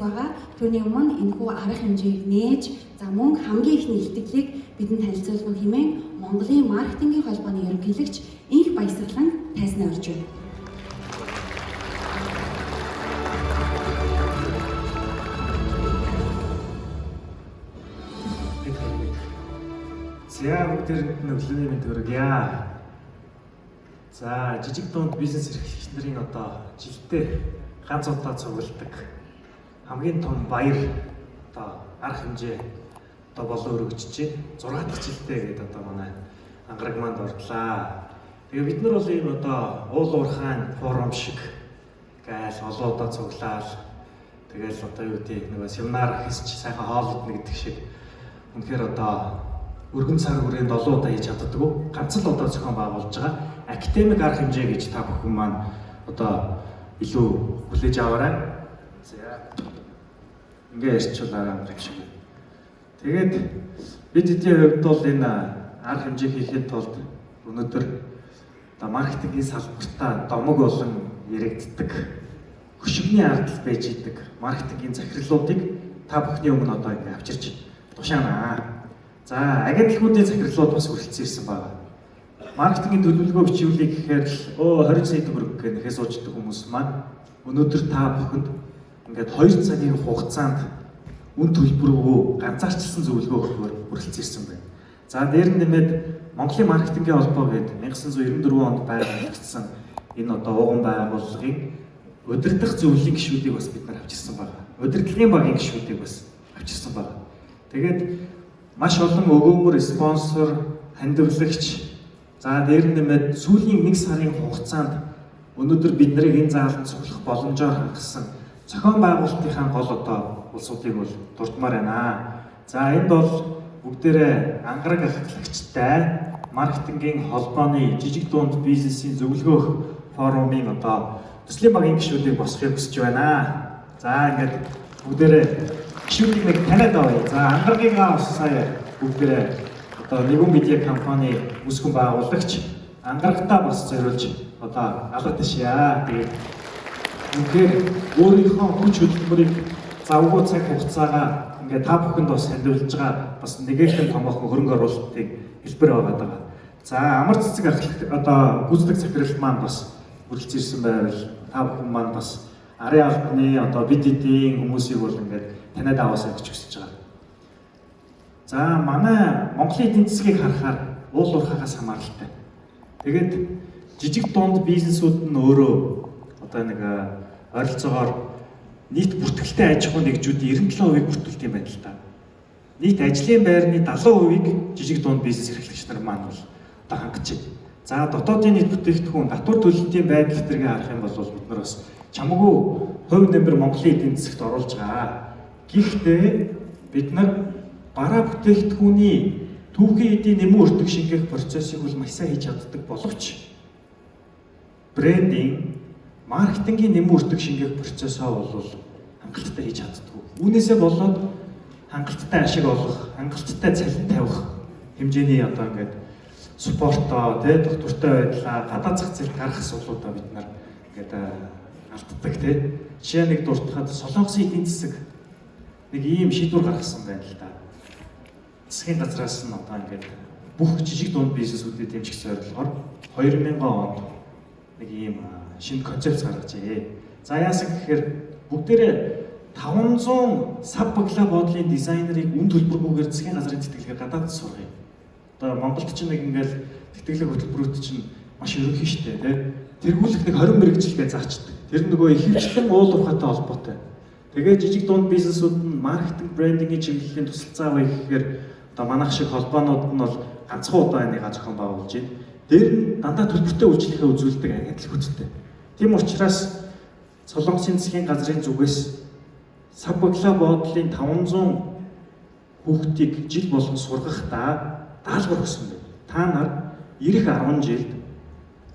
байгаа. Түүний өмнө энэхүү арга хэмжээг нээж, за мөн хамгийн ихний илтгэлийг бидэнд танилцуулах хэмээн Монголын маркетингийн холбооны ерөнхийлөгч Инх Баясгалан тайзнаа орж байна. За бүгдээрэнд нь өглөөний мэнд хүргье. За жижиг дунд бизнес эрхлэгч нарын одоо жилдээ ганц удаа цугладаг хамгийн том баяр одоо арга хэмжээ одоо болон өргөжж 6 дахь жилдээ гэдэг одоо манай ангараг манд орлаа. Тэгээ бид нар бол ийм одоо уул уурхайн форум шиг гайл олон удаа цуглаал тэгээл одоо юу гэдэг нэг семинар хийсч сайхан хоол идэх гэдэг шиг үнэхээр одоо өргөн цаг хүрээнд олон удаа хийж чаддаггүй ганц л удаа зохион байгуулж байгаа академик арга хэмжээ гэж та бүхэн маань одоо илүү хүлээж аваарай. За ингээ ярьчлаараа юм шиг. Тэгээд бид эдийн хувьд бол энэ арга хэмжээ хийхэд тулд өнөөдөр одоо маркетингийн салбартаа домог болон яригддаг хөшигний ардал байж идэг маркетингийн захирлуудыг та бүхний өмнө одоо ингээ авчирч тушаанаа. За агентлагуудын захирлууд бас хүрэлцэн ирсэн байна. Маркетингийн төлөвлөгөө бичвэлийг гэхээр 20 сая төгрөг гэхээс суучдаг хүмүүс маань өнөөдөр та бүхэнд ингээд 2 цагийн хугацаанд үн төлбөрөөгөө ганцаарчилсан зөвлөгөө өгөхөөр хүрэлцэн ирсэн байна. За дээр нь нэмээд Монголын маркетингийн холбоо гэдэг 1994 онд байгуулагдсан энэ одоо ууган байгууллагын удирдах зөвлөлийн гишүүдийг бас бид нар авчирсан байна. Удирдлагын багийн гишүүдийг бас авчирсан байна. Тэгээд маш олон өгөөмөр спонсор, хандивлагч за дээр нь нэмээд сүүлийн 1 сарын хугацаанд өнөөдөр бид нарыг энэ зааланд цуглах боломжоор хангасан зохион байгуулалтынхаа гол одоо улсуудыг бол дурдмаар байна. За энд бол бүгдээрээ ангараг ахлагчтай маркетингийн холбооны жижиг дунд бизнесийн зөвлөгөөх форумын одоо төслийн багийн гишүүдийг босхийг хүсэж байна. За ингээд бүгдээрээ гишүүдийг нэг таниад авъя. За ангаргийн сая бүгдээрээ одоо нэгэн медиа компани үүсгэн байгуулагч ангарагтаа бас зориулж одоо алга ташаа. Тэгээд үнэхээр өөрийнхөө хүч хөдөлмөрийг завгүй цаг хугацаагаа ингээд та бүхэнд бас хандивлж байгаа бас нэгэн томоохон хөрөнгө оруулалтыг хэлбэр байгаа. За амар цэцэг одоо гүйцэтгэх захирал маань бас хүрэлцэн ирсэн байвал та бүхэн маань бас арын албаны одоо бид эдийн хүмүүсийг бол ингээд таниад аваасаа гэж хүсэж байгаа. За манай Монголын эдийн засгийг харахаар уул уурхаагаас хамааралтай. Тэгээд жижиг дунд бизнесүүд нь өөрөө одоо нэг ойролцоогоор нийт бүртгэлтэй аж ахуйн нэгжүүдийн 97%-ийг бүртгүүлдэг юм байна л да. Нийт ажлын байрны 70%-ийг жижиг дунд бизнес эрхлэгч нар маань бол одоо хангаж байна. За дотоодын нийт бүтээгдэхүүн татвар төлөлтийн байдал зэрэг харах юм бол бид нар бас чамаагүй хувь нэмэр Монголын эдийн засагт оруулж байгаа. Гэхдээ бид нар бараа бүтээгдэхүүний түүхийн эдийн нэмэн өртөг шингээх процессыг бол маш сайн хийж чаддаг боловч брендинг, маркетингийн нэмэн өртөг шингээх процессоо бол хангалттай хийж чаддаггүй. Үүнээсээ болоод хангалттай ашиг олох, хангалттай цалин тавих хэмжээний одоо ингээд спортоо, доктортой байдлаа, гадаад зах зээлд гарах асуудлуудаа бид нар ингээд алддаг тий. Жишээ нэг дуртахад Солонгосын эдийн засаг нэг ийм шийдвэр гаргасан байна л да. Засгийн газраас нь одоо ингээд бүх жижиг дунд бизнесүүдэд дэмжих зорилгоор 2000 онд нэг ийм шинэ концепц гаргажээ. За яасан гэхээр бүгдээрээ 500 сав баглаа бодлын дизайнерыг үн төлбөргүйгээр засгийн газрын тэтгэлгээр гадаад сургая. Одоо Монголд ч нэг ингээд тэтгэлэг хөтөлбөрүүд чинь маш ерөнхий шүү дээ, тий. Тэргүүлэх нэг 20 мэрэгчлээ заачдаг. Тэр нөгөө ихэвчлэн уул уурхайтай холбоотой. Тэгээд жижиг дунд бизнесүүд нь маркетинг, брендингийн чиглэлийн тусалцаа авъя гэхээр одоо манайх шиг холбоонууд нь бол ганцхан удаа энийг зохион байгуулж байна. Дээр нь дандаа төлбөртэй үйлчлэгээ үзүүлдэг агентлагуудтай. Тийм учраас Солонгосын засгийн газрын зүгээс сав баглаа бодлын 500 хүүхдийг жил болгон сургахдаа даалгавар өгсөн байна. Та нар ирэх 10 жилд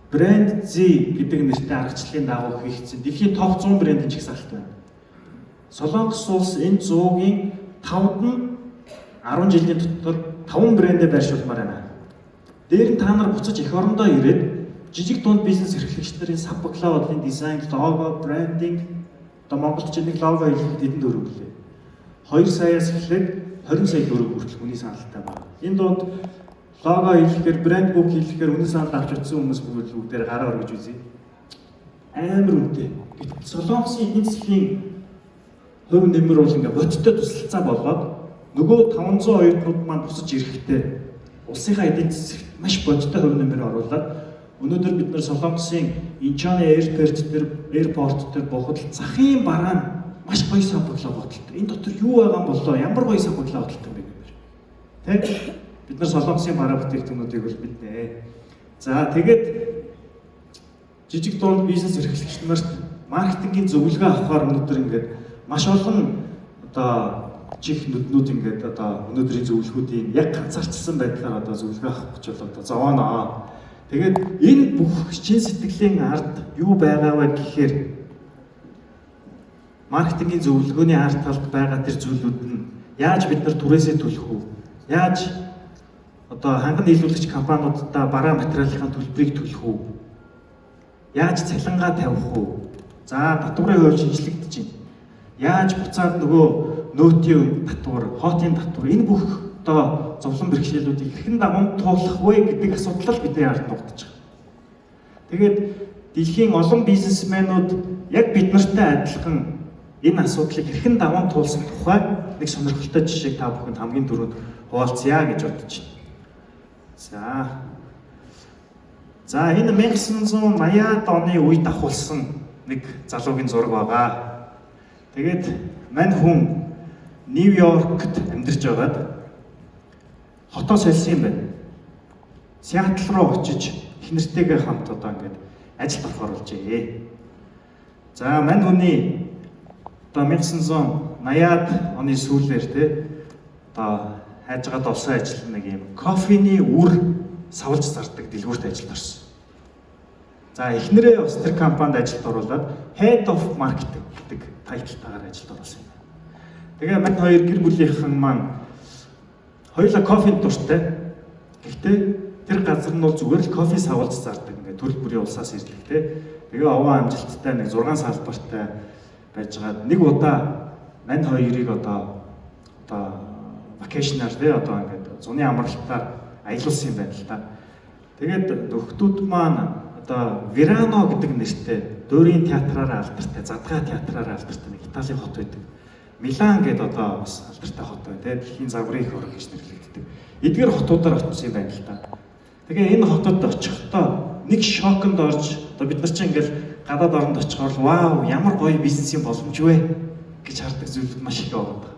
брэнд Z гэдэг нэртэй аргачлалын дагуу хийгдсэн дэлхийн топ 100 брендийн чагсаалт байна. Солонгос улс энэ 100-ийн 5-д нь 10 жилийн дотор 5 брэндээ байршуулмаар байна. Дээр нь та нар буцаж эх орондоо ирээд жижиг дунд бизнес эрхлэгч нарын сав баглаа бодлын дизайн, лого, брендинг Одоо Монголд ч нэг лого хийхэд хэдэн төгрөг гэлээ. 2 саяас эхлээд 20 сая төгрөг хүртэл хүний саналтай байна. Энэ донд лого хийхээр, брэнд бук хийхээр үнэ санал авч утсан хүмүүс бүгдээр гараа өргөж үзье. Амар үнэтэй. Гэтэл Солонгосын эдийн засгийн хувь нэмэр бол ингээ бодиттой тусалцаа болоод нөгөө 500 оюутнууд маань бусаж ирэхдээ улсынхаа эдийн засагт маш бодиттой хувь нэмэр оруулаад өнөөдөр бид нар Солонгосын Инчоны аэропорт дээр боход захын бараа нь маш гоё савглаа бодолтой. Энэ дотор юу байгаа юм болоо? Ямар гоё савглаа бодолтой юм бэ гэмээр. Тэ? Бид нар Солонгосын бараа бүтээгдэхүүнүүдийг бол мэднэ. За тэгээд жижиг дунд бизнес эрхлэгч нарт маркетингийн зөвлөгөө авахаар өнөөдөр ингээд маш олон одоо чих нүднүүд ингээд одоо өнөөдрийн зөвлөгөүүдийн яг ганцаарчсан байдлаар одоо зөвлөгөө авах гэж бол одоо зовооноо. Тэгээд энэ бүх чин сэтгэлийн ард юу байгаа вэ гэхээр маркетингийн зөвлөгөөний ард талд байгаа тэр зүйлүүд нь яаж бид нар түрээсээ төлөх үү? Яаж одоо ханган нийлүүлэгч компаниудаа бараа материалын төлбөрийг төлөх үү? Яаж цалингаа тавих үү? За татварын хувь шинжлэгдэж байна. Яаж буцаад нөгөө нөөтийн татвар, хоотын татвар энэ бүх одоо зовлон бэрхшээлүүдийг хэрхэн дагуун туулах вэ гэдэг асуудал бидний ард нугдаж байгаа. Тэгээд дэлхийн олон бизнесмэнүүд яг бид нартай адилхан энэ асуудлыг хэрхэн даван туулсан тухай нэг сонирхолтой жишээг та бүхэнд хамгийн түрүүнд хуваалцъя гэж бодож байна. За энэ 1980-ад оны үед авахулсан нэг залуугийн зураг байгаа. Тэгээд мань хүн Нью-Йоркт амьдарч байгаад хотоо солисон юм байна. Сиэтл руу очиж их нэртэйгээ хамт одоо ингээд ажилд орох оруулжээ. За мань хүний одоо 1980-ад оны сүүлээр те одоо хайжгаад олсон ажил нэг юм кофений үр савлж зардаг дэлгүүрт ажилд орсон. За эхнэрээ бас тэр компанид ажилд оруулаад Head of Marketing гэдэг тайлбартаагаар ажилд оруулсан юм. Тэгээ мань хоёр гэр бүлийнхэн маань хоёулаа кофенд дуртай. Гэхдээ тэр газар нь бол зүгээр л кофе савлж зардаг ингээд төрөл бүрийн улсаас ирлээ. Тэгээ овоо амжилттай нэг 6 салбартай байжгаад нэг удаа мань хоёрыг одоо вакейшнаар тий одоо ингээд зуны амралтаар аялуулсан юм байна л та. Тэгээд нөхдүүд маань одоо Верано гэдэг нэртэй дуурийн театраараа алдартай, задгаа театраараа алдартай нэг Италийн хот байдаг. Милан гэдэг одоо бас алдартай хот байна тий. Дэлхийн загварын их орн гэж нэрлэгддэг. Эдгээр хотуудаар очсон юм байна л та. Тэгээ энэ хотод очихдоо нэг шоконд орж одоо бид нар чинь ингээл гадаад оронд очихоор вау ямар гоё бизнесийн боломж вэ гэж хардаг зүйлүүд маш их байгаа.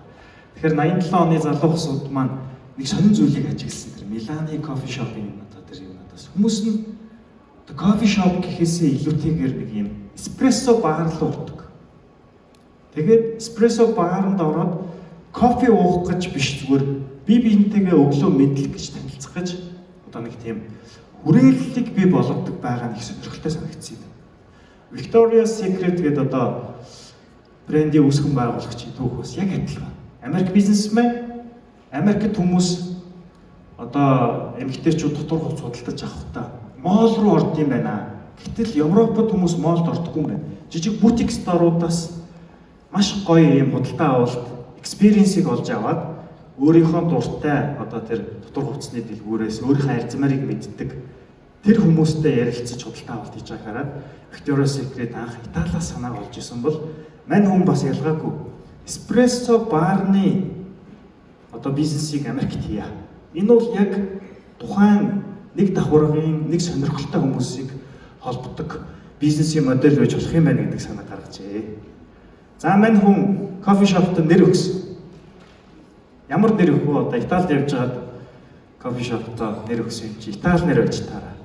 Тэгэхээр 87 оны залуу хсууд маань нэг сонин зүйлийг ажигласан. Тэр Миланы кофе шопын одоо тэр юм надаас хүмүүс нь кофе шоп гэхээсээ илүүтэйгээр нэг юм эспрессо баар руу ордог. Тэгээд эспрессо бааранд ороод кофе уух гэж биш зүгээр бие биентэйгээ өглөө мэдлэг гэж танилцах гэж одоо нэг тийм хүрээллийг бий болгодог байгаа нэг сонирхолтой санагдсан юм. Victoria's Secret гэдэг одоо брендийн үүсгэн байгуулагчийн түүх бас яг адилхан. Америк бизнесмен, Америкт хүмүүс одоо эмэгтэйчүүд дотор хувц худалдаж авахдаа моол руу орд юм байна. Гэтэл Европод хүмүүс моолд ордоггүй юм байна. Жижиг бутик сторуудаас маш гоё юм худалдаа авалт экспириенсийг олж аваад өөрийнхөө дуртай одоо тэр дотор хувцсны дэлгүүрээс өөрийнхөө арзмарыг мэддэг тэр хүмүүстэй ярилцаж худалдаа авалт хийж байгааг хараад Victoria's Secret анх Италиас санааг олж исэн бол мань хүн бас ялгаагүй эспрессо баарны одоо бизнесийг Америкт хийя. Энэ бол яг тухайн нэг давхаргын нэг сонирхолтой хүмүүсийг холбодог бизнесийн модель байж болох юм байна гэдэг санаа гаргажээ. За мань хүн кофе шопт нэр өгсөн. Ямар нэр өгөх вэ? Одоо Италид явж байгаад кофе шопт нэр өгсөн юм чи Итали нэр байж таараа.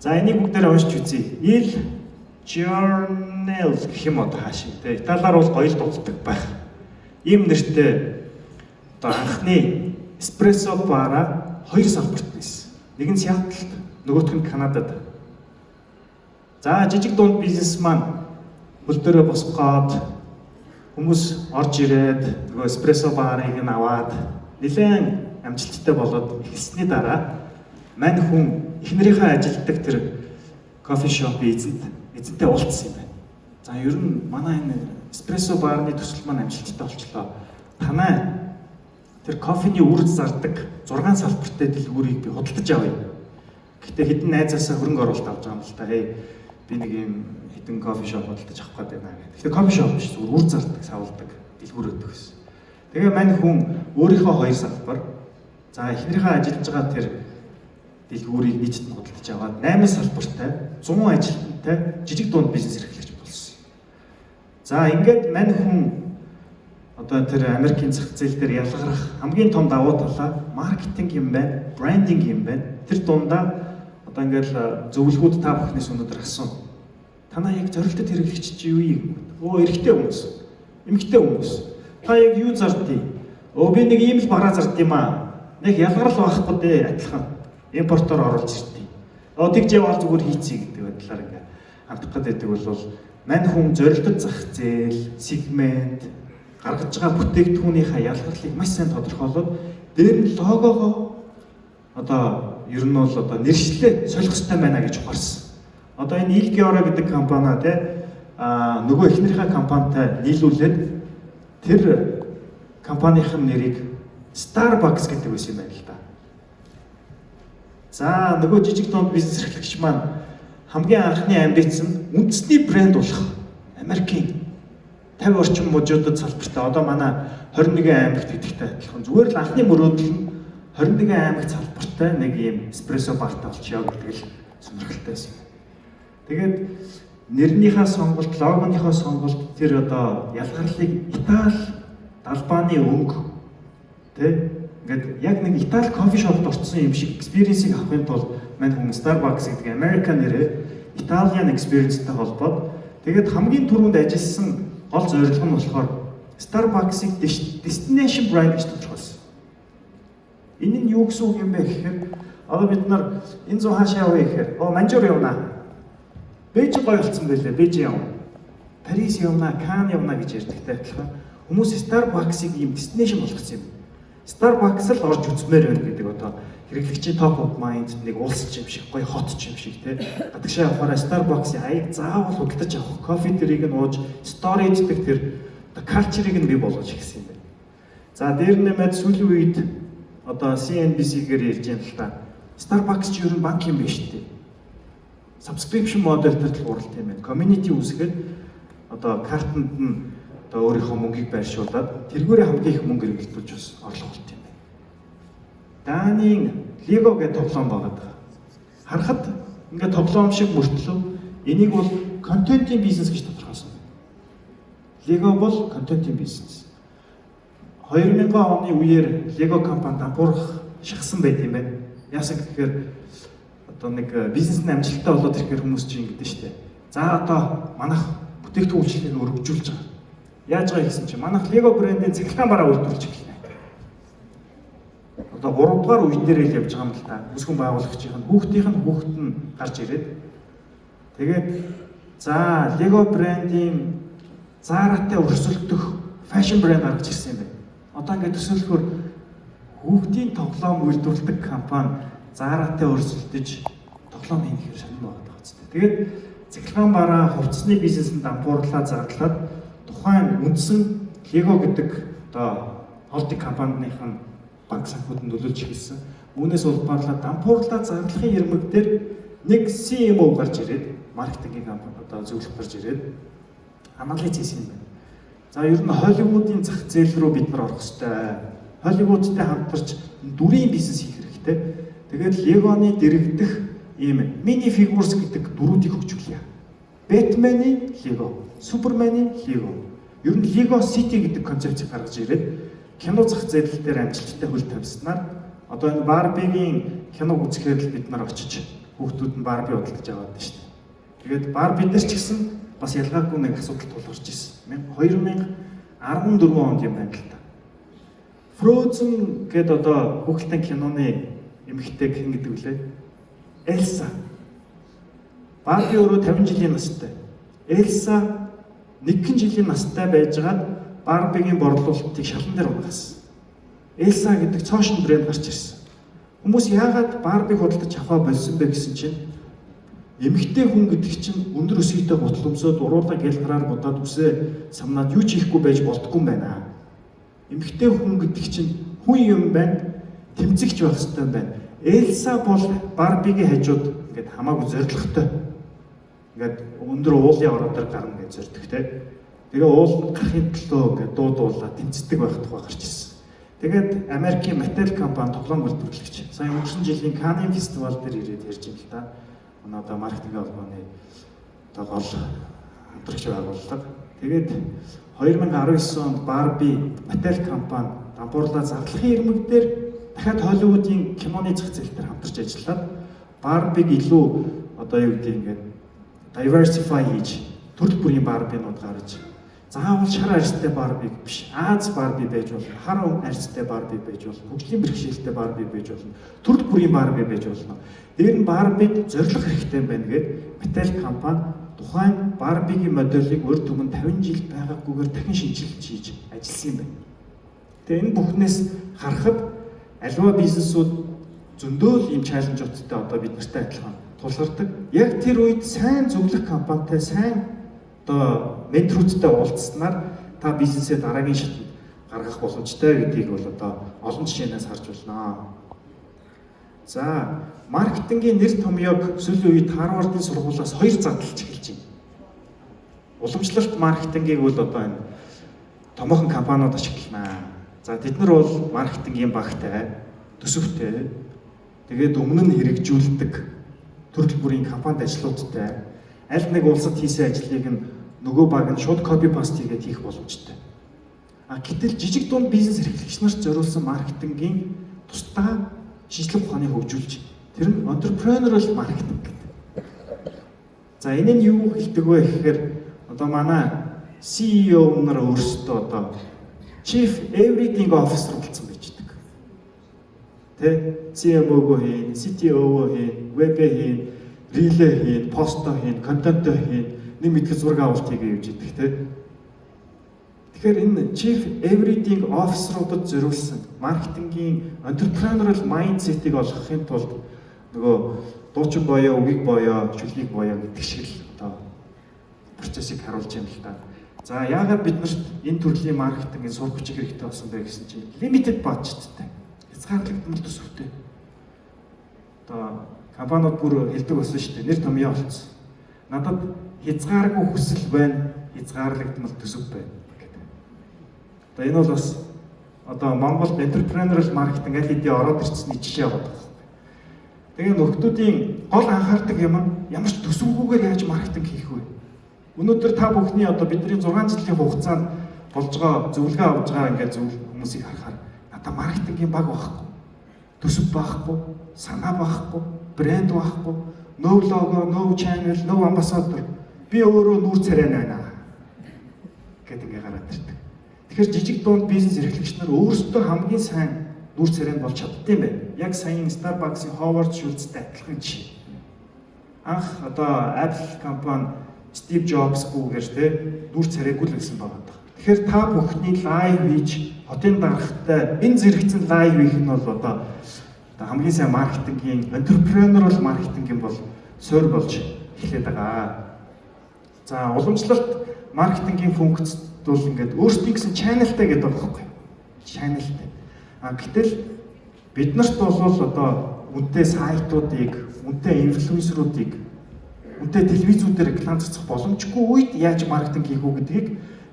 За энийг бүгдээр уншиж үзье. Il Giornale гэх юм одоо хаашаа те. Италиар бол гоё л дууддаг байх. Ийм нэртэй одоо анхны эспрессо баараа 2 салбарт байсан. Нэг нь Сиэтлд, нөгөөх нь Канадад. За жижиг дунд бизнесман хөл дээрээ босгоод хүмүүс орж ирээд нөгөө эспрессо баарыг нь аваад нэлээд амжилттай болоод эхэлсний дараа мань хүн эхнэрийнхээ ажилтдаг тэр кофе шопын эзэнтэй уулзсан юм байна. За ер нь манай энэ эспрессо баарны төсөл маань амжилттай болчлоо. Танай тэр кофений үрд зардаг 6 салбартай дэлгүүрийг би худалдаж авъя. Гэхдээ хэдэн найзаасаа хөрөнгө оруулалт авч байгаа юм л та. Би нэг юм хэдэн кофе шоп худалдаж авах гээд байна гэх. Гэхдээ кофе шоп биш, зүгээр үрд зардаг, савладаг дэлгүүр өгдөг гэсэн. Тэгээ мань хүн өөрийнхөө 2 салбар за эхнэрийнхээ ажиллаж байгаа тэр дэлгүүрийг нийтэд нь худалдаж аваад 8 салбартай 100 ажилтнтай жижиг дунд бизнес эрхлэгч болсон. За ингээд мань хүн одоо тэр Америкийн зах зээл дээр ялгарах хамгийн том давуу талаа маркетинг юм байна, брендинг юм байна. Тэр дундаа одоо ингээд зөвлөгөөд та бүхнээс өнөөдөр асууна. Танаа яг зорилттой хэрэглэгч чи юу юм? Эрэгтэй хүмүүс, эмэгтэй хүмүүс. Та яг юу зардыг? Би нэг ийм л бараа зард юм аа. Нэг ялгарл байхгүй дээ адилхан. Импортоор оруулж иртий. Тэгж яваал зүгээр хийцээ гэдэг байдлаар ингээд хандах гэдэг бол мань хүн зорилттой зах зээл, сегмент гаргаж байгаа бүтээгдэхүүнийхээ ялгарлыг маш сайн тодорхойлоод дээр нь логогоо одоо ер нь бол одоо нэршлээ солих хэрэгтэй байна гэж ухаарсан. Одоо энэ Илгиора гэдэг компани нөгөө эхнэрийнхээ компанитай нийлүүлээд тэр компанийн нэрийг Starbucks гэдэг байсан юм байна л да. За нөгөө жижиг дунд бизнес эрхлэгч маань хамгийн анхны амбиц нь үндэсний брэнд болох Америкийн 50 орчим мужуудад салбартай одоо манай 21 аймагт идэвхтэй адилхан зүгээр л анхны мөрөөдөл нь 21 аймагт салбартай нэг юм эспрессо бартай болчихё гэдэг л сонирхолтой байсан. Тэгээд нэрнийхээ сонголт, логоныхоо сонголт тэр одоо ялгарлыг Итали далбааны өнгө ингээд яг нэг Итали кофе шопт орсон юм шиг экспириенсийг авахын тулд мань хүн Starbucks гэдэг American нэрээр Italian experience-тэй холбоод тэгээд хамгийн түрүүнд ажилласан гол зорилго нь болохоор Starbucks-ыг destination brand гэж тодорхойлсон. Энэ нь юу гэсэн үг юм бэ гэхээр одоо бид нар энэ зүүн хаашаа явъя гэхээр Манжуур явна. Бээжин гоё болсон байлээ. Бээжин явна. Парис явна, Кан явна гэж ярьдагтай адилхан. Хүмүүс Starbucks-ыг ийм destination болгосон юм. Starbucks л орж үзмээр байна гэдэг одоо хэрэглэгчийн top of mind нэг улс ч юм шиг гоё хот ч юм шиг те гадагшаа явахаараа Starbucks-ийн аяг заавал худалдаж авах кофе дэрийг нь ууж storage-дэг тэр culture-ыг нь бий болгож ирсэн юм байна. За дээр нэмээд сүүлийн үед одоо CNBC-гээр ярьж юм л та Starbucks ч ер нь банк юм биш үү? Subscription model дээр уралт юм байна. Community үүсгээд одоо картанд нь одоо өөрийнхөө мөнгийг байршуулад тэргүүрээ хамгийн их мөнгө хэрэглэж бас орлого олт юм байна. Данийн Lego гэдэг тоглоом байгаа. Харахад ингээд тоглоом шиг мөртлөө энийг бол контентын бизнес гэж тодорхойлсон. Lego бол контентын бизнес. 2000 оны үеэр Lego компани дампуурах шахсан байт юм байна. Яасан гэхээр одоо нэг бизнесний амжилттай болоод ирэхээр хүмүүс чинь ингэдэж штэ. За одоо манайх бүтээгдэхүүн үйлчлэгийг өргөжүүлж байгаа. Яаж байгаа гэсэн чинь манайх Lego брендийн цэглэхэн бараа үйлдвэрлэж эхэлнэ. Одоо 3 дугаар үе дээр л явж байгаа юм л та. Бүсгүн байгуулагчийн хүүхд нь гарч ирээд тэгээд за Lego брендийн Zara-тай өрсөлдөх фэшн брэнд гаргаж ирсэн юм байна. Одоо ингээд төсөөлөхөөр хүүхдийн тоглоом үйлдвэрлэдэг компани Zara-тай өрсөлдөж тоглоом хийх сонирхол байгаа гэсэн. Тэгээд цэглэхэн бараа хувцсны бизнесэнд дампуурлаа зардлаад тухайн үндсэн Lego гэдэг одоо холдинг компанийн банк санхүүдэд нөлөөлж эхэлсэн. Үүнээс улбарлаад дампуурлаа зарлахын ирмэг дээр нэг CMO гарч ирээд маркетингийн компани одоо зөвлөх гарч ирээд анализ хийсэн юм байна. За ер нь Холливуудын зах зээл рүү бид нар орох хэрэгтэй. Холливуудтай хамтарч дүрийн бизнес хийх хэрэгтэй. Тэгээд Lego-ны дэрэгдэх ийм мини фигурс гэдэг дүрүүдийг хөгжүүлье. Batman-ы Lego, Superman-ы Lego. Ер нь Lego City гэдэг концепцийг гаргаж ирээд кино зах зээл дээр амжилттай хөл тавьснаар одоо энэ Barbie-гийн киног үзэхээр бид нар очиж хүүхдүүд нь Barbie худалдаж аваад байна шүү дээ. Тэгээд Barbie дээр ч гэсэн бас ялгаагүй нэг асуудал тулгарч ирсэн. 2014 онд юм байна л та. Frozen гэдэг одоо хүүхдийн киноны эмэгтэй хэн гэдэг үлээ? Elsa. Barbie өөрөө 50 жилийн настай. Elsa 1 жилийн настай байжгаад Barbie-гийн борлуулалтыг шалан дээр угаасан. Elsa гэдэг цоошин брэнд гарч ирсэн. Хүмүүс яагаад Barbie худалдаж аваа болсон бэ гэсэн чинь эмэгтэй хүн гэдэг чинь өндөр өсгийтэй гутал өмсөд уруулаа гэлгараар бодоод үсээ самнаад юу ч хийхгүй байж болдгүй юм байна. Эмэгтэй хүн гэдэг чинь хүн юм байна, тэмцэгч байх хэрэгтэй юм байна. Элса бол Барбигийн хажууд ингээд хамаагүй зоригтой. Ингээд өндөр уулын ороод гарна гэж зорддог те. Тэгээ уул гарахын төлөө ингээд дуудуулаад тэмцдэг байх тухай гарч ирсэн. Тэгээд Америкийн Mattel компани тоглоом үйлдвэрлэгч. Сая өнгөрсөн жилийн Cannes фестивал дээр ирээд ярьж байна л да. Одоо маркетинг холбооны одоо гол хамтрагч байгууллага. Тэгээд 2019 онд Barbie Mattel компани дампуурлаа зарлахын ирмэг дээр дахиад Холливуудын киноны зах зээл дээр хамтарч ажиллаад Barbie-г илүү одоо юу гэдэг ингээд diversify хийж төрөл бүрийн Barbie-нууд гаргаж заавал шар арьстай Barbie биш, Аз Barbie байж болно, хар арьстай Barbie байж болно, хөгжлийн бэрхшээлтэй Barbie байж болно, төрөл бүрийн Barbie байж болно. Дээр нь Barbie-д зорилго хэрэгтэй юм байна гэд Mattel компани тухайн Barbie-гийн моделийг өөр түмэн 50 жил байгаагүйгээр дахин шинжилж хийж ажилласан юм байна. Тэгээ энэ бүхнээс харахад аливаа бизнесүүд зөндөө л ийм чаленжуудтай одоо бид нартай адилхан тулгардаг. Яг тэр үед сайн зөвлөх компанитай, сайн одоо менторуудтай уулзснаар та бизнесээ дараагийн шатнд гаргах боломжтой гэдгийг бол одоо олон жишээнээс харж байна. За, маркетингийн нэр томьёог сүүлийн үед Харвардын сургуулиас 2 задлж эхэлж байна. Уламжлалт маркетингийг бол одоо энэ томоохон компаниуд ашиглана. За, тэд нар бол маркетингийн багтай, төсөвтэй, тэгээд өмнө нь хэрэгжүүлдэг төрөл бүрийн компанид ажлуудтай аль нэг улсад хийсэн ажлыг нь нөгөө баг нь шууд копи паст хийгээд хийх боломжтой. Гэтэл жижиг дунд бизнес эрхлэгч нарт зориулсан маркетингийн тусдаа шинжилгээ ухааны хөгжүүлж тэр нь entrepreneurial marketing гэдэг. За энэ нь юу хэлдэг вэ гэхээр одоо манай CEO нар өөрсдөө одоо Chief Everything Officer болсон байж байгаа. Тэ CMO-го хийн, CTO-го хийн, web-ээ хийн, reel-ээ хийн, пост-оо хийн, контент-оо хийн, нэг мэдгэл зураг авалт хийгээ явж идэх тэ. Тэгэхээр энэ Chief Everything Officer-уудад зориулсан маркетингийн entrepreneurial mindset-ийг олгохын тулд нөгөө дуучин боёо, үгийг боёо, шүлгийг боёо гэдэг шиг л одоо процессыг харуулж юм л та. За яагаад бид нарт энэ төрлийн маркетингийн сурах хүчиг хэрэгтэй болсон бэ гэсэн чинь limited budgetтэй. Хязгаарлагдмал төсөвтэй. Одоо компаниуд бүр хэлдэг болсон шүү дээ. Нэр томьёо болсон. Надад хязгааргүй хүсэл байна, хязгаарлагдмал төсөв байна гэдэг. Одоо энэ бол бас одоо Монголд entrepreneurial marketing аль хэдийн ороод ирсний жишээ байгаа. Тэгээ нөхдүүдийн гол анхаардаг юм ямар ч төсөвгүйгээр яаж маркетинг хийх вэ? Өнөөдөр та бүхний одоо бидний 6 жилийн хугацаанд болж байгаа зөвлөгөө авж байгаа ингээд хүмүүсийг харахаар надад маркетингийн баг байхгүй. Төсөв байхгүй, санаа байхгүй, брэнд байхгүй, no logo, no channel, no ambassador. Би өөрөө нүүр царай байна гэдэг ингээ гараад ирдэг. Тэгэхээр жижиг дунд бизнес эрхлэгч нар өөрсдөө хамгийн сайн нүүр царай болж чаддсан байна. Яг саяын Starbucks-ийн Howard Schultz-тэй адилхан жишээ. Анх одоо Apple компани Steve Jobs-гүйгээр тэ нүүр царайгүй л байсан байгаа даа. Тэгэхээр та бүхний лайв хийж хотын дарахтай энэ зэрэгцэн лайв хийх нь бол одоо хамгийн сайн маркетингийн entrepreneurial маркетингийн бол суурь болж эхлэдэг байгаа. За уламжлалт маркетингийн функцд бол ингээд өөрсдийн гэсэн channelтай гэдэг байгаа байхгүй. Channelтай. Гэтэл бид нарт бол одоо үнэтэй сайтуудыг, үнэтэй инфлюенсеруудыг, үнэтэй телевизүүдээр реклам цацах боломжгүй үед яаж маркетинг хийх үү гэдгийг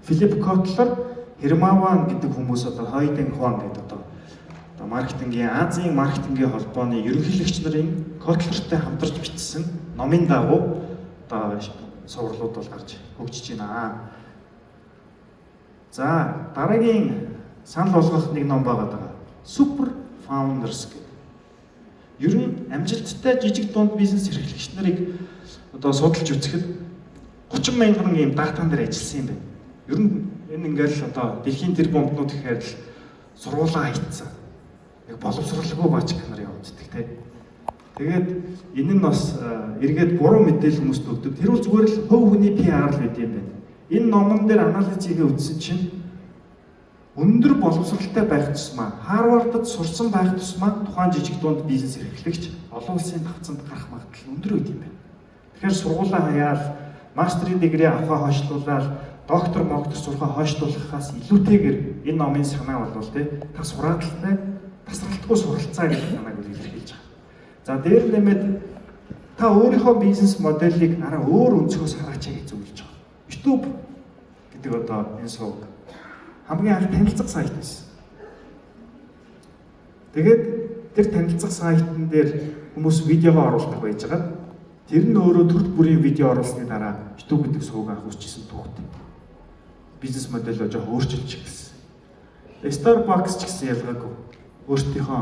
Филипп Котлер, Хермаван гэдэг хүмүүс одоо Хойден Хуан гэдэг одоо маркетингийн Азийн маркетингийн холбооны ерөнхийлөгч нарын Котлертэй хамтарч бичсэн номын дагуу одоо сурвалжууд бол гарч хөгжиж байна. За дараагийн санал болгох нэг ном байгаа. Super Founders гэдэг. Ер нь амжилттай жижиг дунд бизнес эрхлэгч нарыг одоо судалж үзэхэд 30 мянган ийм датан дээр ажилласан юм байна. Ер нь энэ ингээл одоо дэлхийн тэр бомбнууд гэхээр л сургуулаа хийцэн. Яг боловсралгүй бач нар явагддаг тий. Тэгээд энэ нь бас эргээд буруу мэдээлэл хүмүүст өгдөг. Тэр бол зүгээр л хөв хүний PR л үгүй юм байна. Энэ номон дээр анализ хийгээ үзсэн чинь өндөр боловсралтай байх тусмаа Харвардад сурсан байх тусмаа тухайн жижиг дунд бизнес эрхлэгч олон улсын давцанд гарах магадлал өндөр үгүй юм байна. Тэгэхээр сургуулаа хаяал, мастерын дигри авахаа хойшлуулаад, доктор сурахаа хойшлуулахаас илүүтэйгээр энэ номын санаа бол та сурааталтай тасралтгүй суралцаа гэдэг санааг илэрхийлж байгаа. За дээр нэмээд та өөрийнхөө бизнес моделийг арай өөр өнцгөөс хараач гэж зөвлөж байгаа. YouTube гэдэг энэ сувг хамгийн анх танилцах сайт байсан. Тэгээд тэр танилцах сайтн дээр хүмүүс видеого оруулдаг байж байгаа. Тэр нь өөрөө төрөл бүрийн видео оруулсны дараа YouTube гэдэг сувг анх үүсчихсэн түүхтэй. Бизнес модель жоохон өөрчилж гэсэн. Starbucks ч гэсэн ялгаагүй. Өөртөөхөө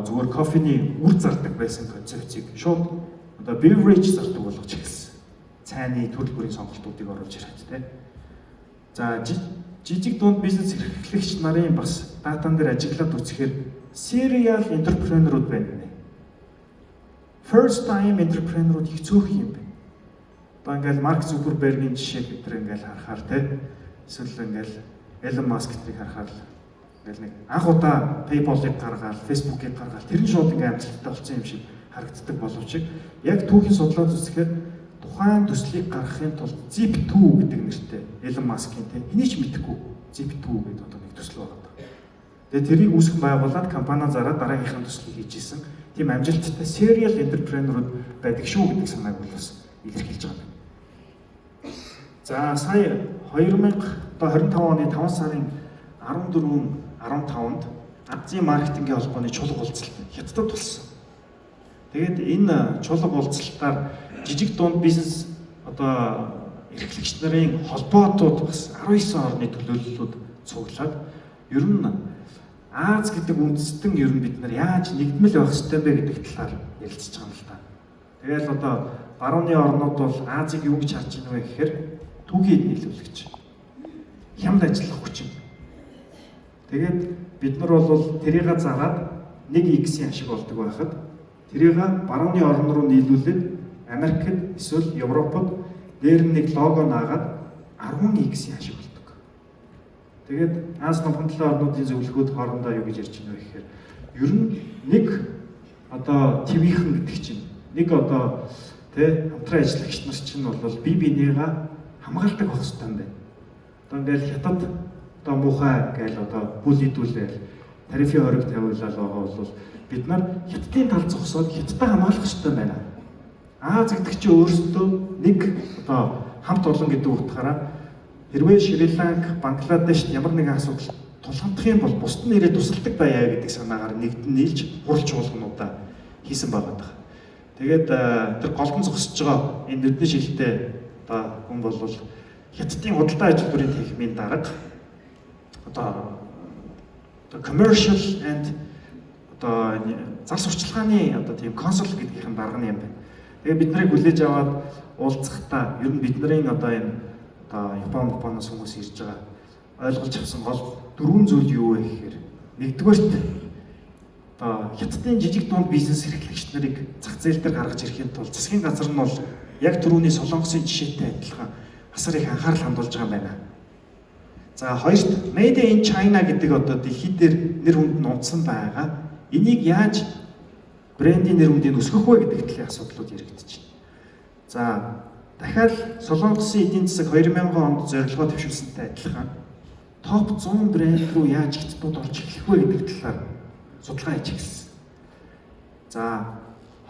зүгээр кофений үр зардаг байсан концепцийг шууд beverage зардаг болгож ирсэн. Цайны төрөл бүрийн сонголтуудыг оруулж ирээд тэ. За жижиг дунд бизнес эрхлэгч нарын бас датан дээр ажиглаад үзэхээр serial entrepreneur-ууд байна. First time entrepreneur-ууд их цөөх юм байна. Одоо ингээл Марк Зукербергийн жишээ гэдэр ингээл харахаар тэ эсвэл ингээл Elon Musk-ийг харахаар ингээл нэг анх удаа PayPal-ыг гаргаад, Facebook-ыг гаргаад тэр нь шууд ингээл амжилттай болсон юм шиг харагддаг боловч яг түүхийн судлаад үзэхээр тухайн төслийг гаргахын тулд Zip2 гэдэг нэртэй Elon Musk-ийн хэний ч мэдэхгүй Zip2 гэдэг нэг төсөл байгаа. Тэгээ тэрийг үүсгэн байгуулад компани зараад дараагийнхын төслийг хийж исэн. Тийм амжилттай serial entrepreneur-ууд байдаг шүү гэдэг санааг бол бас илэрхийлж байгаа юм. За сая 2025 оны 5 сарын 14-15-нд Азийн маркетингийн холбооны чулга уулзалт Хятадд болсон. Тэгээд энэ чулга уулзалтаар жижиг дунд бизнес эрхлэгч нарын холбоотууд бас 19 орны төлөөллүүд цуглаад ер нь Аз гэдэг үндэстэн ер нь бид нар яаж нэгдмэл байх ёстой бэ гэдэг талаар ярилцж байгаа юм л та. Тэгэл барууны орнууд бол Азийг юу гэж харж байна вэ гэхээр түүхийд нийлүүлэгч. Хямд ажиллах хүчин. Тэгээд бид нар бол тэрийг зараад 1x-ийн ашиг болдог байхад тэрийг барууны орн руу нийлүүлээд Америкт эсвэл Европод дээр нэг лого наагаад 10x-ийн ашиг болдог. Тэгээд Аз номхон талын орнуудын зөвлөхүүд хоорондоо юу гэж ярьж байна вэ гэхээр ер нь нэг твийнхэн гэдэг чинь нэг хамтран ажиллагч нар чинь бол бие биенийгээ хамгаалдаг байх хэрэгтэй юм байна. Ингээл Хятад муухай гээл бүлийдүүлээл тарифын хориг тавиулаад байгаа бол бид нар Хятадын тал зогсоод Хятадаа хамгаалах хэрэгтэй байна. Аз гэдэг чинь өөрсдөө нэг хамт олон гэдэг утгаараа хэрвээ Шри-Ланк, Бангладеш ямар нэгэн асуудал тулгамдах юм бол бусд нь ирээд тусалдаг байя гэдэг санаагаар нэгдэн нийлж хуралж уулгнуудаа хийсэн байгаа даа. Тэгээд тэр голдон зогсож байгаа энэ нүдний шилтэй хүн бол Хятадын худалдаа ажил бүрийн техникийн дарга commercial and зар сурчлагын тийм консул гэдгийнхэн дарга юм байна. Тэгээд бид нарыг хүлээж аваад уулзахдаа ер нь бидний энэ Японоос хүмүүс ирж байгаа ойлгож авсан гол дөрвөн зүйл юу вэ гэхээр нэгдүгээрт Хятадын жижиг дунд бизнес эрхлэгч нарыг зах зээл дээр гаргаж ирэхийн тулд засгийн газар нь бол яг түрүүний Солонгосын жишээтэй адилхан асар их анхаарал хандуулж байгаа юм байна. За хоёрт Made in China гэдэг дэлхийд дээр нэр хүнд нь унтсан байгаа. Энийг яаж брендийн нэр хүндийг өсгөх вэ гэдэг талын асуудлууд яригдчих. За дахиад Солонгосын эдийн засаг 2000 онд зорилгоо төвшүүлсэнтэй адилхан топ 100 брэнд рүү яаж Хятадууд орж эхлэх вэ гэдэг талаар судалгаа хийж эхэлсэн. За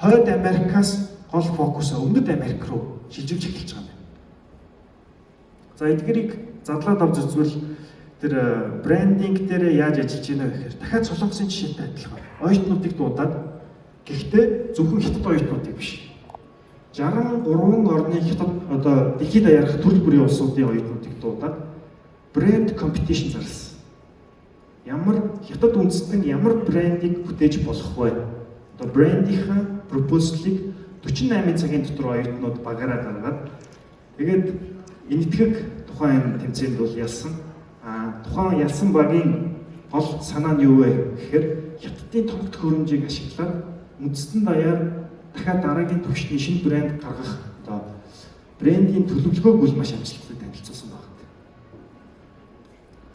хойд Америкаас гол фокус Өмнөд Америк руу шилжүүлж эхэлж байгаа юм байна. За эдгэрийг задлаад авч үзвэл тэр брендинг дээр яаж ажиллаж байна вэ гэхээр дахиад Солонгосын жишээтэй адилхан оюутнуудыг дуудаад гэхдээ зөвхөн Хятад оюутнуудыг биш 63 орны Хятад дэлхийд даяарх төрөл бүрийн улсуудын оюутнуудыг дуудаад брэнд компетишн зарласан. Ямар Хятад үндэстэн ямар брендийг бүтээж болох вэ? Брендийнхаа пропозалыг 48 цагийн дотор оюутнууд багаараа гаргаад тэгээд энэтхэг тухайн тэмцээнд бол ялсан. Тухайн ялсан багийн гол санаа нь юу вэ гэхээр Хятадын томт хөрөмжийг ашиглаад үндэстэн даяар дахиад дараагийн түвшний шинэ брэнд гаргах брендийн төлөвлөгөөг үл маш амжилттай танилцуулсан байна.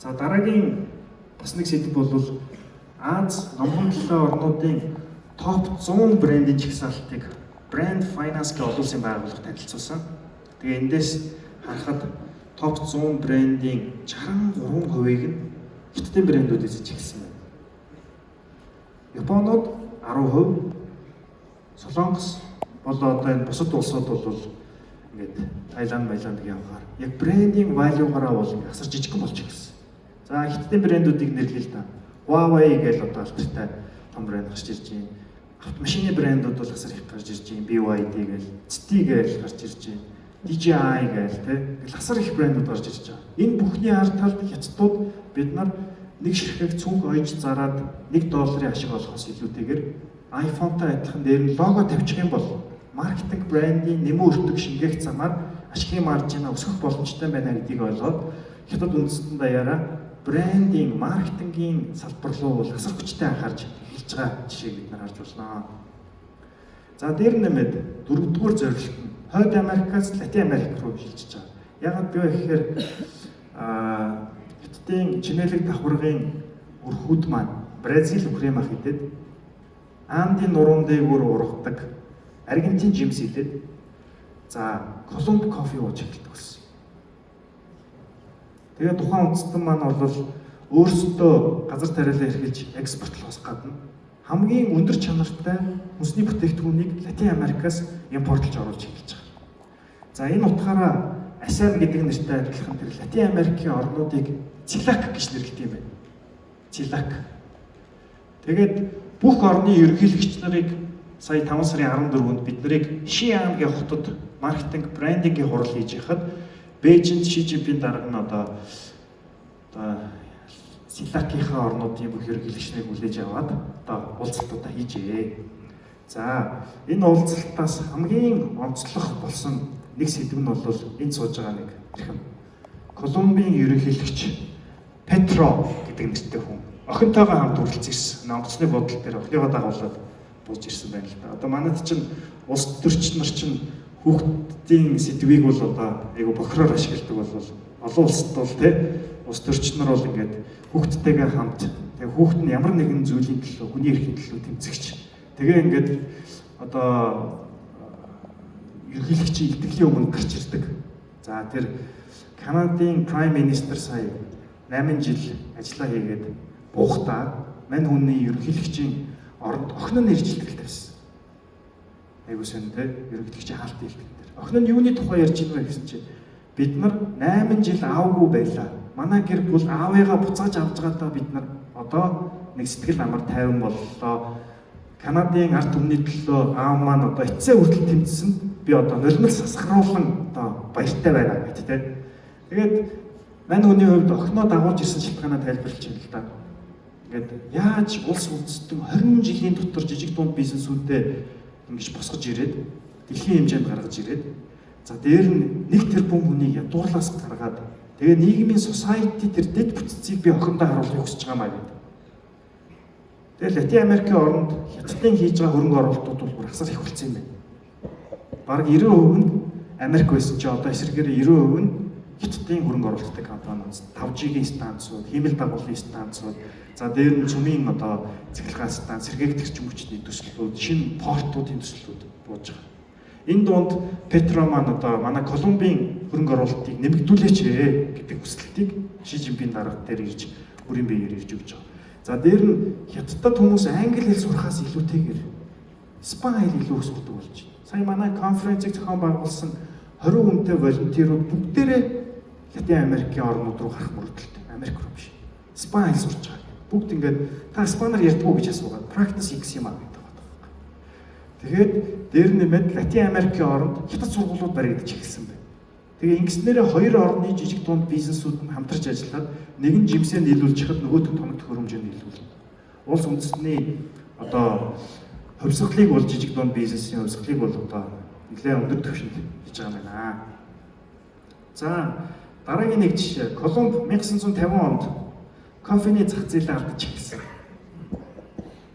За дараагийн бас нэг сэдв бол Аз номхон талын орнуудын топ 100 брендийн чагсаалтыг Brand Finance гэх олон улсын байгууллага танилцуулсан. Тэгээ эндээс харахад топ 100 брендийн 63%-ийг нь хятадын брэндүүд эзэж эхэлсэн байна. Японууд 10%, Солонгос бол одоо энэ бусад улсууд бол ингээд Таиланд, Малайзийн явахаар яг брендинг валюугаараа бол асар жижигхэн болж ирсэн. За хятадын брэндүүдийг нэрлэе л да. Huawei гэж одоо алдартай том брэнд гарч ирж байна. Автомашины брэндүүд бол асар их гарч ирж байна. BYD гэж, ZTE гэж гарч ирж байна. DJI гэж тэгэл асар их брэндүүд гарч ирж байгаа. Энэ бүхний ард талд хятадууд бид нар нэг ширхэг цүнх ойж зараад $1 ашиг олохоос илүүтэйгээр iPhone-тай адилхан дээр нь лого тавьчих юм бол маркетинг брендийн нэмэн өртөг шингээх замаар ашигын маржинаа өсгөх боломжтой байна гэдгийг ойлгоод хятад үндэстэн даяараа брендинг, маркетингийн салбар руу бол асар хүчтэй анхаарч эхэлж байгаа жишээг бид нар харж байна. За дээр нэмээд дөрөвдүгээр зорилт нь Хойд Америкаас Латин Америк руу шилжиж байгаа. Яагаад би гэхээр хятадын чинэлэг давхаргын өрхүүд маань Бразил, Украин ах хэдэд Андын нуруунд дээгүүр ургадаг Аргентин жимс хэлээд за Колумб кофе ууж эхэлдэг болсон. Тэгээд тухайн үндэстэн маань бол өөрсдөө газар тариалан эрхэлж экспортлохоос гадна хамгийн өндөр чанартай хүнсний бүтээгдэхүүнийг Латин Америкаас импортлж оруулж эхэлж байгаа. За энэ утгаараа ASEAN гэдэг нэртэй адилхан тэр Латин Америкийн орнуудыг CELAC гэж нэрлэдэг юм байна. CELAC. Тэгээд бүх орны ерөнхийлөгч нарыг сая 5 сарын 14-нд бид нарыг Шиан гэх хотод маркетинг брендингийн хурал хийж яхад Бээжинд Ши Жинпин дарга нь одоо CELAC-ийн орнуудын бүх ерөнхийлөгчнийг хүлээж аваад одоо уулзалтуудаа хийжээ. За энэ уулзалтаас хамгийн онцлог болсон нэг сэдв нь бол энэ сууж байгаа нэг хэрхэн Колумбийн ерөнхийлөгч Петро гэдэг нэртэй хүн охинтойгоо хамт үргэлж ирсэн. Онгоцны бодол дээр охиныгоо дагуулад бууж ирсэн байна л да. Одоо манайд чинь улс төрч нар чинь хүүхдийн сэдвийг бол одоо айгу бохироор ашигладаг бол олон улсад бол тий улс төрч нар бол ингээд хүүхдтэйгээ хамт тэгээ хүүхд нь ямар нэгэн зүйлийн төлөө хүний эрхийн төлөө тэмцэгч тэгээ ингээд одоо ерөнхийлөгчийн илтгэлийн өмнө гарч ирдэг. За тэр Канадын Prime Minister сая 8 жил ажиллаа хийгээд буухтаа мань хүний ерөнхийлөгчийн оронд охин нь иржилтэл тавьсан. Айгуу сэн тэ ерөнхийлөгчийн хаалт хэлдэг дээр. Охин нь юуны тухай ярьж байгаа гэсэн чинь бид нар 8 жил аавгүй байлаа. Манай гэр бүл аавыгаа буцааж авч байгаадаа бид нар одоо нэг сэтгэл амар тайван боллоо. Канадын ард түмний төлөө аав маань одоо эцсээ хүртэл тэмцсэн. Би одоо нулимс сасгаруулan одоо баяртай байна гэт тэ. Тэгээд мань хүний хувьд охиноо дагуулж ирсэн шалтгаанаа тайлбарлаж байна л да. Ингээд яаж улс үндэстэн 20 жилийн дотор жижиг дунд бизнесүүдээ ингэж босгож ирээд дэлхийн хэмжээнд гаргаж ирээд за дээр нь 1 тэрбум хүнийг ядуурлаас гаргаад тэгээ нийгмийн society тэр дэд бүтцийг би охиндоо харуулахыг хүсэж байгаа маа гэдэг. Тэгээ Латин Америкийн оронд хятадын хийж байгаа хөрөнгө оруулалтууд бол асар их болсон юм байна. Бараг 90% нь Америк байсан чи одоо эсрэгээр 90% нь хятадын хөрөнгө оруулалттай компаниуд 5G-ийн станцууд, хиймэл дагуулын станцууд, за дээр нь цөмийн одоо цэглэгээ станц, сэргээгдэгч хүчний төслүүд, шинэ портуудын төслүүд бууж байгаа. Энэ дунд Петро маань одоо манай Колумбийн хөрөнгө оруулалтыг нэмэгдүүлээч гэдэг хүсэлтийг Ши Жинпин дарга дээр ирж өрийн биеэр ирж өгч байгаа. За дээр нь хятадд хүмүүс англи хэл сурахаас илүүтэйгээр испани хэл илүү сурдаг болж байна. Сая манай конференцийг зохион байгуулсан 20 хүнтэй волонтерууд бүгдээрээ Латин Америкийн орнууд руу гарах мөрөлдөлтэй. Америк руу биш. Испани хэл сурч байгаа. Бүгд ингээд та испанаар ярьдаг уу гэж асуугаад practice x юм аа гэдэг байна. Тэгээд дээр нэмээд Латин Америкийн оронд хятад сургуулиуд баригдаж эхэлсэн байна. Тэгээ ингэснээрээ хоёр орны жижиг дунд бизнесүүд нь хамтарч ажиллаад нэг нь жимсээ нийлүүлж хад нөгөөд нь тоног төхөөрөмжөөр нийлүүлнэ. Улс үндэстний одоо хувьсгалыг бол жижиг дунд бизнесийн хувьсгалыг бол одоо нэлээд өндөр түвшинд хийж байгаа юм байна. За дараагийн нэг жишээ Колумб 1950 онд кофений зах зээлээ алдаж эхэлсэн.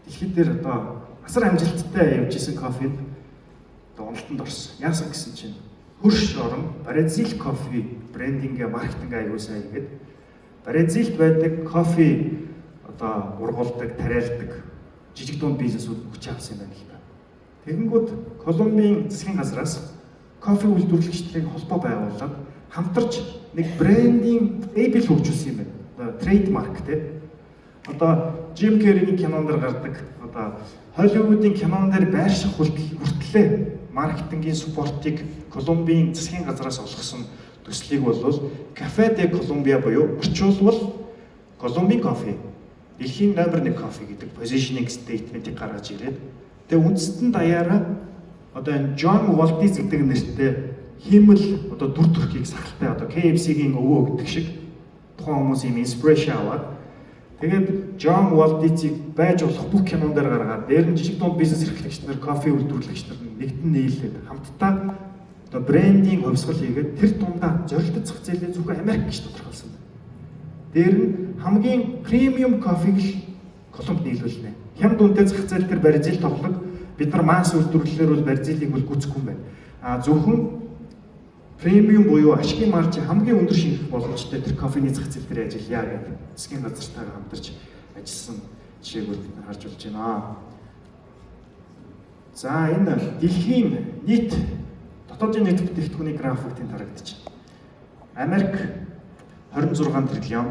Дэлхийд дээр одоо асар амжилттай явж исэн кофе одоо уналтанд орсон. Яасан гэсэн чинь хөрш орон Бразил кофе брендинг маркетинг аягүй сайн гэдэг. Бразилд байдаг кофе одоо ургуулдаг, тариалдаг жижиг дунд бизнесүүд хүч авсан юм байна л да. Тэгэнгүүт Колумбийн засгийн газраас кофе үйлдвэрлэгчдийн холбоо байгуулад хамтарч нэг брендинг лейбл хөгжүүлсэн юм байна. Трейдмарк те. Одоо Jim Carrey-ийн кинон дэр гардаг, одоо Холливуудын кинон дэр байрших хүртлээ маркетингийн спортыг Колумбийн засгийн газраас олгосон төслийг бол Café de Colombia буюу орчуулбал Колумбийн кофе дэлхийн номер 1 кофе гэдэг positioning statement-ийг гаргаж ирээд тэгээ үндэстэн даяараа одоо энэ John Waltz гэдэг нэртэй хиймэл одоо дүр төрхийг сахалтай одоо KFC-гийн өвөө гэдэг шиг тухайн хүмүүсийн inspiration аваад тэгээд John Waltz-ийг байж болох бүх кинон дээр гаргаад дээр нь жижиг дунд бизнес эрхлэгч нар, кофе үйлдвэрлэгч нар нэгдэн нийлээд хамтдаа одоо брендинг хувьсгал хийгээд тэр дундаа зорилттой зах зээлээ зөвхөн Америк гэж тодорхойлсон байна. Дээр нь хамгийн премиум кофег л Колумбид нийлүүлнэ. Хямд үнэтэй зах зээл дээр барьцил тоглог бид нар масс үйлдвэрлэлээр бол барьцилыг бол гүйцэхгүй юм байна. Зөвхөн премиум буюу ашигын маржин хамгийн өндөр шинжлэх боломжтой тэр кофений зах зээл дээр ажиллая гэдэг засгийн газартайгаа хамтарч ажилласан жишээг бол бид харж болж байна. За энэ дэлхийн нийт дотоодын нийт бүтээгдэхүүний графикт энэ харагдаж байна. Америк 26 тэрлион.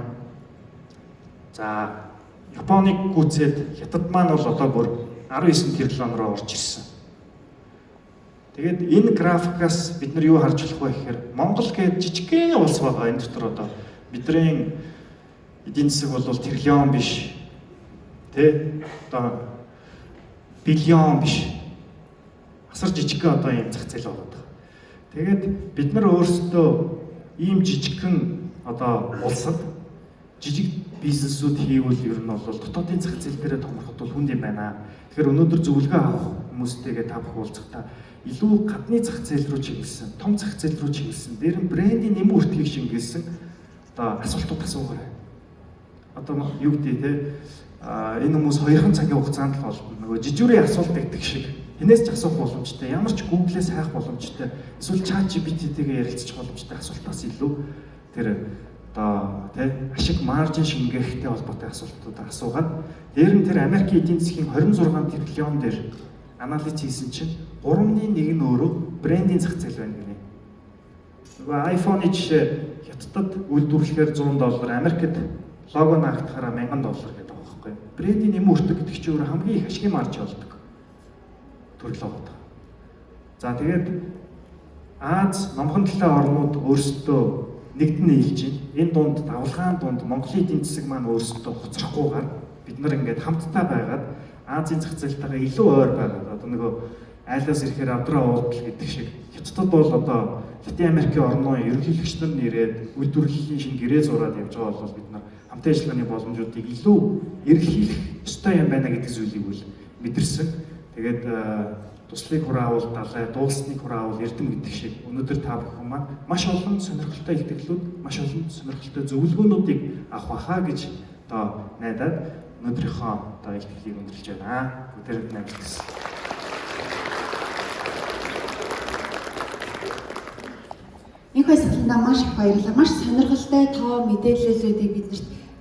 За Японыг гүйцээд Хятад маань бол одоо бүр 19 тэрлион руу орж ирсэн. Тэгээд энэ графикаас бид нар юу харж болох вэ гэхээр Монгол гээд жижигхэн улс байгаа энэ дотор одоо бидний эдийн засаг бол тэрлион биш тэ одоо биллион биш асар жижигхэн одоо ийм зах зээл болоод байгаа. Тэгээд бид нар өөрсдөө ийм жижигхэн одоо улсад жижиг бизнесүүд хийвэл ер нь бол дотоодын зах зээл дээр томроход бол хүнд юм байна. Тэгэхээр өнөөдөр зөвлөгөө авах хүмүүстэйгээ та бүхэн уулзахдаа илүү гадны зах зээл рүү чиглэсэн, том зах зээл рүү чиглэсэн, дээр нь брендийн нэмэн үртгийг шингээсэн одоо асуултууд асуугаарай. Одоо юу гэдэг те энэ хүмүүс 2 цагийн хугацаанд л нөгөө жижигүрийн асуулт гэдэг шиг хинээс ч асуух боломжтой, ямар ч Google-ээс хайх боломжтой, эсвэл ChatGPT-тэйгээ ярилцчих боломжтой асуултаас илүү тэр одоо тий ашиг маржин шингээхтэй холбоотой асуултуудаа асуугаад дээр нь тэр Америкийн эдийн засгийн 26 тэрлион дээр анализ хийсэн чинь 3-ны 1 нь өөрөө брендинг зах зээл байна гинэ. Нөгөө iPhone-ы жишээ Хятадд үйлдвэрлэхээр $100, Америкт лого наагдахаараа $1000 гэдэг байгаа байхгүй. Брендинг нэмэн өртөг гэдэг чинь өөрөө хамгийн их ашигын марж болдог төрөл байгаа. За тэгээд Аз, Номхон талын орнууд өөрсдөө нэгдэн нийлж байна. Энэ дунд давлгаан дунд Монголын эдийн засаг маань өөрсдөө хоцрохгүйгээр бид нар ингээд хамтдаа байгаад Азийн зах зээлтэйгээ илүү ойр байгаад одоо нөгөө айлаас ирэхээр авдраа уулдал гэдэг шиг Хятадд бол одоо Латин Америкийн орноо ерөнхийлөгч нар нэрээд үйлдвэрлэлийн шинэ гэрээ зураад явж байгаа бол бид нар хамтын ажиллагааны боломжуудыг илүү эрэлхийлэх ёстой юм байна гэдэг зүйлийг бол мэдэрсэн. Тэгээд туслыг хураавал далай, дуулсныг хураавал эрдэм гэдэг шиг өнөөдөр та бүхэн маань маш олон сонирхолтой илтгэлүүд, маш олон сонирхолтой зөвлөгөөнүүдийг авах байхаа гэж одоо найдаад өнөөдрийнхөө одоо илтгэлийг өндөрлж байна. Бүгдээрээ намжлалсан. Энэхүү сэтгэлдээ маш их баярлалаа. Маш сонирхолтой тоо мэдээллүүдийг биднэрт